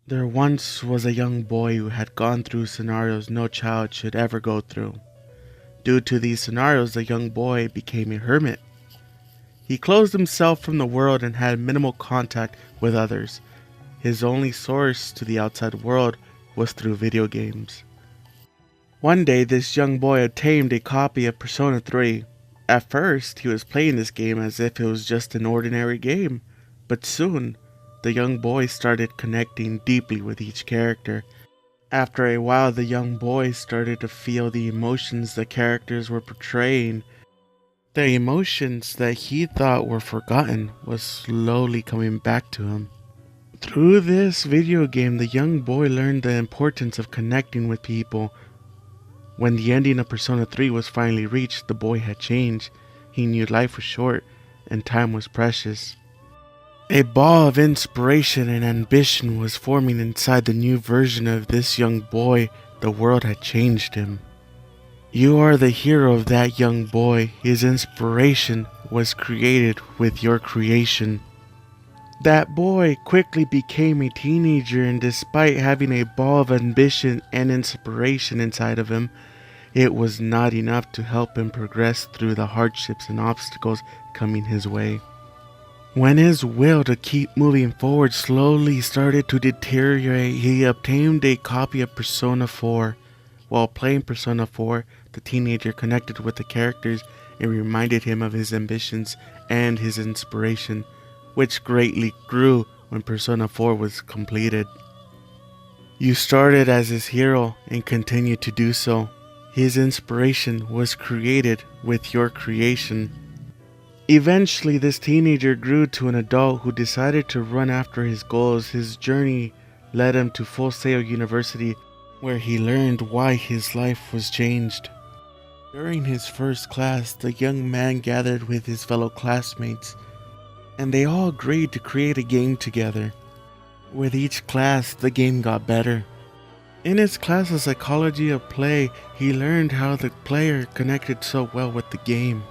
There once was a young boy who had gone through scenarios no child should ever go through. Due to these scenarios, the young boy became a hermit. He closed himself from the world and had minimal contact with others. His only source to the outside world was through video games. One day, this young boy obtained a copy of Persona 3. At first, he was playing this game as if it was just an ordinary game, but soon, the young boy started connecting deeply with each character. After a while, the young boy started to feel the emotions the characters were portraying. The emotions that he thought were forgotten was slowly coming back to him. Through this video game, the young boy learned the importance of connecting with people. When the ending of Persona 3 was finally reached, the boy had changed. He knew life was short and time was precious. A ball of inspiration and ambition was forming inside the new version of this young boy. The world had changed him. You are the hero of that young boy. His inspiration was created with your creation. That boy quickly became a teenager, and despite having a ball of ambition and inspiration inside of him, it was not enough to help him progress through the hardships and obstacles coming his way. When his will to keep moving forward slowly started to deteriorate, he obtained a copy of Persona 4. While playing Persona 4, the teenager connected with the characters and reminded him of his ambitions and his inspiration, which greatly grew when Persona 4 was completed. You started as his hero and continued to do so. His inspiration was created with your creation. Eventually, this teenager grew to an adult who decided to run after his goals. His journey led him to Full Sail University, where he learned why his life was changed. During his first class, the young man gathered with his fellow classmates, and they all agreed to create a game together. With each class, the game got better. In his class of Psychology of Play, he learned how the player connected so well with the game.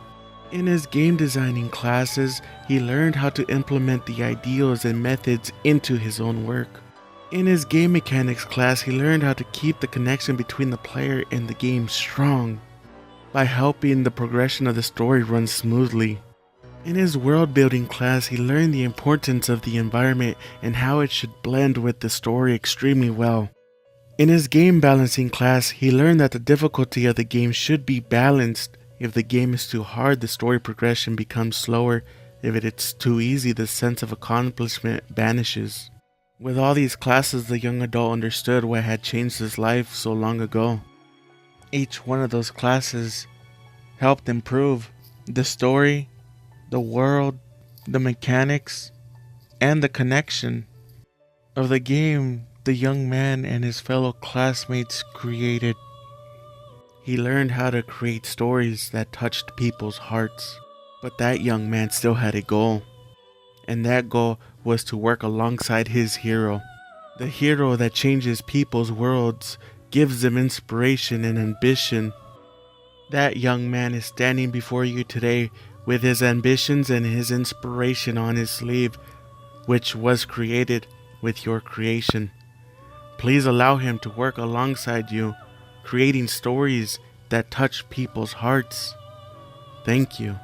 In his game designing classes, he learned how to implement the ideals and methods into his own work. In his game mechanics class, he learned how to keep the connection between the player and the game strong by helping the progression of the story run smoothly. In his world building class, he learned the importance of the environment and how it should blend with the story extremely well. In his game balancing class, he learned that the difficulty of the game should be balanced. If the game is too hard, the story progression becomes slower. If it's too easy, the sense of accomplishment vanishes. With all these classes, the young adult understood what had changed his life so long ago. Each one of those classes helped improve the story, the world, the mechanics, and the connection of the game the young man and his fellow classmates created. He learned how to create stories that touched people's hearts. But that young man still had a goal, and that goal was to work alongside his hero. The hero that changes people's worlds, gives them inspiration and ambition. That young man is standing before you today with his ambitions and his inspiration on his sleeve, which was created with your creation. Please allow him to work alongside you, creating stories that touch people's hearts. Thank you.